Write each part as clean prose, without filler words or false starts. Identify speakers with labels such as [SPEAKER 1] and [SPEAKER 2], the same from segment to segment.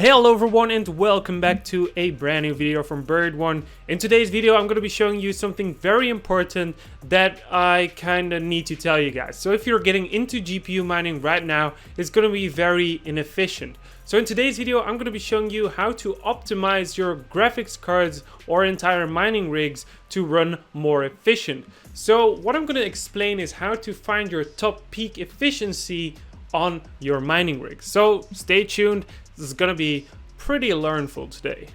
[SPEAKER 1] Hello everyone and welcome back to a brand new video from BuriedONE. In today's video I'm going to be showing you something very important that I kind of need to tell you guys. So if you're getting into GPU mining right now, it's going to be very inefficient. So in today's video I'm going to be showing you how to optimize your graphics cards or entire mining rigs to run more efficient. So what I'm going to explain is how to find your top peak efficiency on your mining rig. So stay tuned. This is gonna be pretty learnful today.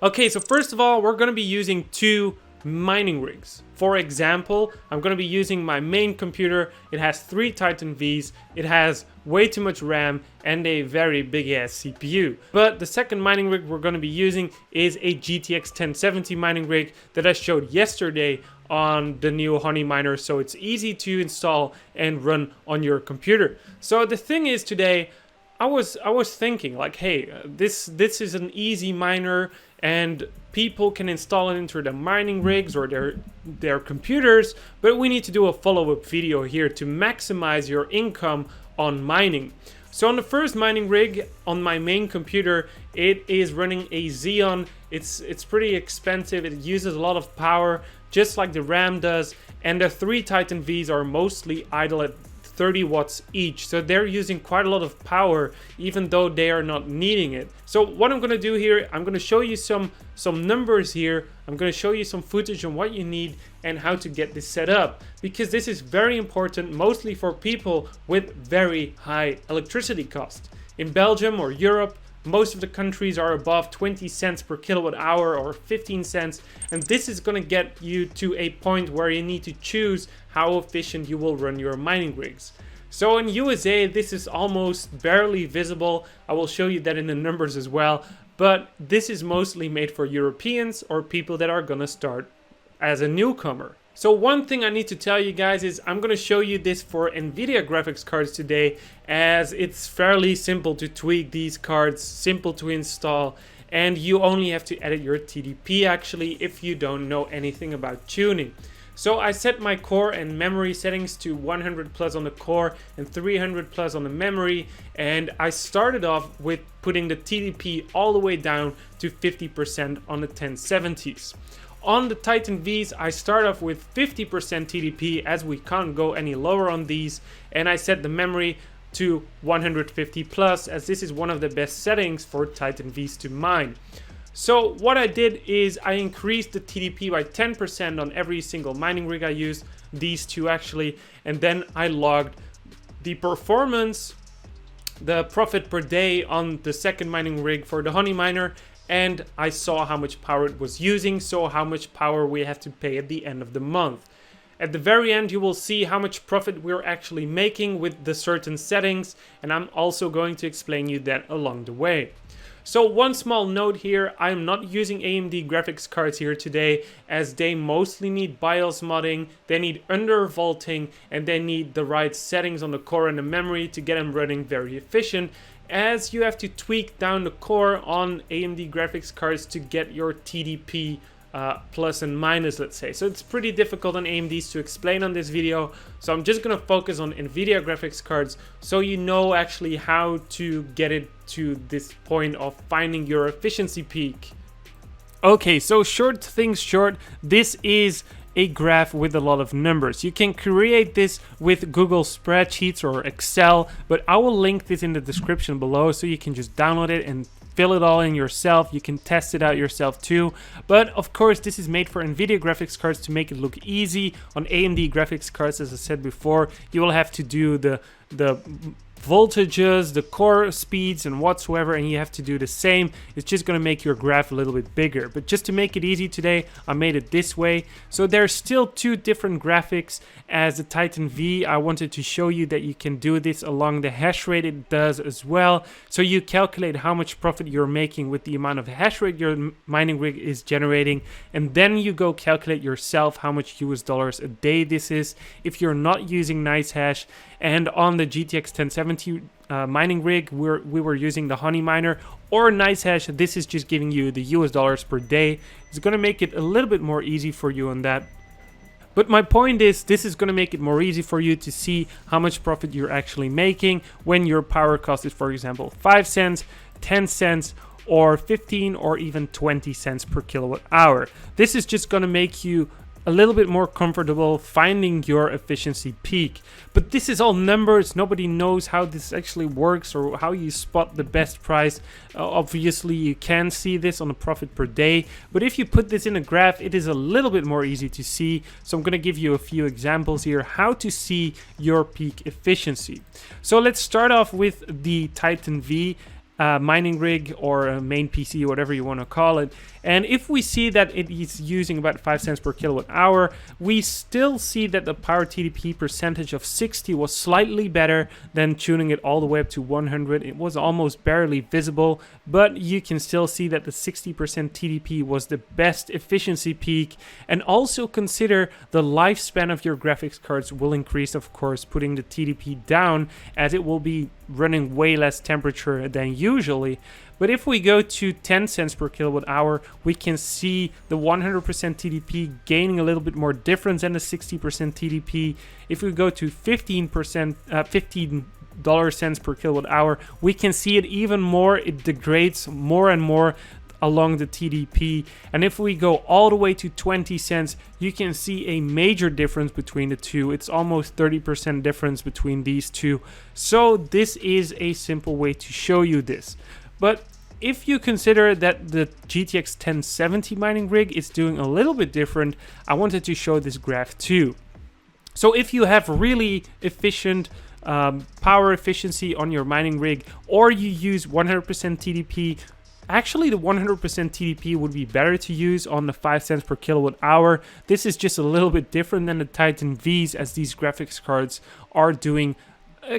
[SPEAKER 1] Okay, so first of all, we're gonna be using two mining rigs. For example, I'm going to be using my main computer. It has 3 Titan Vs, it has way too much RAM and a very big ass CPU. But the second mining rig we're going to be using is a GTX 1070 mining rig that I showed yesterday on the new Honeyminer, so it's easy to install and run on your computer. So the thing is, today I was thinking like, hey, this is an easy miner and people can install it into their mining rigs or their computers, but we need to do a follow-up video here to maximize your income on mining. So on the first mining rig on my main computer, it is running a Xeon. It's pretty expensive. It uses a lot of power, just like the RAM does, and the 3 Titan Vs are mostly idle at 30 watts each, so they're using quite a lot of power even though they are not needing it. So what I'm going to do here, I'm going to show you some numbers here. I'm going to show you some footage on what you need and how to get this set up, because this is very important, mostly for people with very high electricity costs. In Belgium or Europe, most of the countries are above 20 cents per kilowatt hour or 15 cents, and this is going to get you to a point where you need to choose how efficient you will run your mining rigs. So in USA, this is almost barely visible. I will show you that in the numbers as well, but this is mostly made for Europeans or people that are going to start as a newcomer. So one thing I need to tell you guys is I'm going to show you this for NVIDIA graphics cards today, as it's fairly simple to tweak these cards, simple to install, and you only have to edit your TDP actually if you don't know anything about tuning. So I set my core and memory settings to 100 plus on the core and 300 plus on the memory, and I started off with putting the TDP all the way down to 50% on the 1070s. On the Titan Vs, I start off with 50% TDP as we can't go any lower on these, and I set the memory to 150 plus as this is one of the best settings for Titan Vs to mine. So what I did is I increased the TDP by 10% on every single mining rig I used, these two actually, and then I logged the performance, the profit per day on the second mining rig for the Honeyminer, and I saw how much power it was using, so how much power we have to pay at the end of the month. At the very end, you will see how much profit we're actually making with the certain settings, and I'm also going to explain you that along the way. So one small note here, I'm not using AMD graphics cards here today, as they mostly need BIOS modding, they need undervolting, and they need the right settings on the core and the memory to get them running very efficient, as you have to tweak down the core on AMD graphics cards to get your TDP plus and minus, let's say. So it's pretty difficult on AMDs to explain on this video, so I'm just going to focus on NVIDIA graphics cards so you know actually how to get it to this point of finding your efficiency peak. Okay, so short things short, this is a graph with a lot of numbers. You can create this with Google spreadsheets or Excel, but I will link this in the description below so you can just download it and fill it all in yourself. You can test it out yourself too, but of course this is made for NVIDIA graphics cards to make it look easy. On AMD graphics cards, as I said before, you will have to do the voltages, the core speeds and whatsoever, and you have to do the same. It's just going to make your graph a little bit bigger, but just to make it easy today I made it this way. So there's still two different graphics. As the Titan V, I wanted to show you that you can do this along the hash rate it does as well, so you calculate how much profit you're making with the amount of hash rate your mining rig is generating, and then you go calculate yourself how much US dollars a day this is if you're not using NiceHash. And on the GTX 1070 mining rig, we were using the Honeyminer or NiceHash. This is just giving you the US dollars per day. It's going to make it a little bit more easy for you on that. But my point is, this is going to make it more easy for you to see how much profit you're actually making when your power cost is, for example, 5 cents, 10 cents, or 15 or even 20 cents per kilowatt hour. This is just going to make you a little bit more comfortable finding your efficiency peak. But this is all numbers. Nobody knows how this actually works or how you spot the best price. Obviously, you can see this on the profit per day. But if you put this in a graph, it is a little bit more easy to see. So I'm going to give you a few examples here how to see your peak efficiency. So let's start off with the Titan V. Mining rig or a main PC, whatever you want to call it. And if we see that it is using about 5 cents per kilowatt hour, we still see that the power TDP percentage of 60 was slightly better than tuning it all the way up to 100. It was almost barely visible, but you can still see that the 60% TDP was the best efficiency peak. And also consider the lifespan of your graphics cards will increase, of course, putting the TDP down, as it will be running way less temperature than usually. But if we go to 10 cents per kilowatt hour, we can see the 100% TDP gaining a little bit more difference than the 60% TDP. If we go to 15 cents per kilowatt hour, we can see it even more. It degrades more and more along the TDP. And if we go all the way to 20 cents, you can see a major difference between the two. It's almost 30% difference between these two. So this is a simple way to show you this. But if you consider that the GTX 1070 mining rig is doing a little bit different, I wanted to show this graph too. So if you have really efficient power efficiency on your mining rig, or you use 100% TDP, actually the 100% TDP would be better to use on the 5 cents per kilowatt hour. This is just a little bit different than the Titan V's, as these graphics cards are doing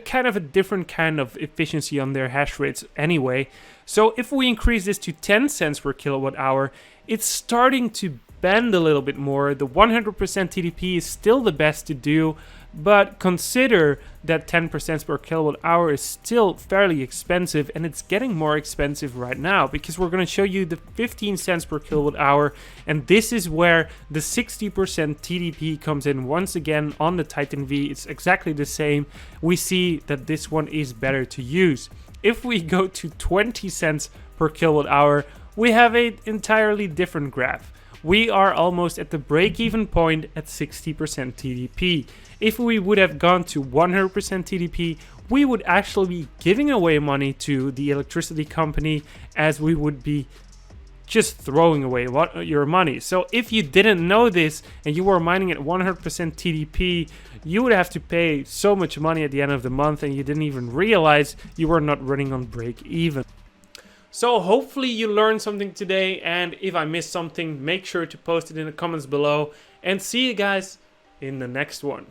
[SPEAKER 1] kind of a different kind of efficiency on their hash rates anyway. So if we increase this to 10 cents per kilowatt hour, it's starting to bend a little bit more. The 100% TDP is still the best to do, but consider that 10% per kilowatt hour is still fairly expensive, and it's getting more expensive right now because we're going to show you the 15 cents per kilowatt hour, and this is where the 60% TDP comes in once again on the Titan V. It's exactly the same. We see that this one is better to use. If we go to 20 cents per kilowatt hour, we have an entirely different graph. We are almost at the break-even point at 60% TDP. If we would have gone to 100% TDP, we would actually be giving away money to the electricity company, as we would be just throwing away your money. So if you didn't know this and you were mining at 100% TDP, you would have to pay so much money at the end of the month, and you didn't even realize you were not running on break-even. So hopefully you learned something today, and if I missed something, make sure to post it in the comments below, and see you guys in the next one.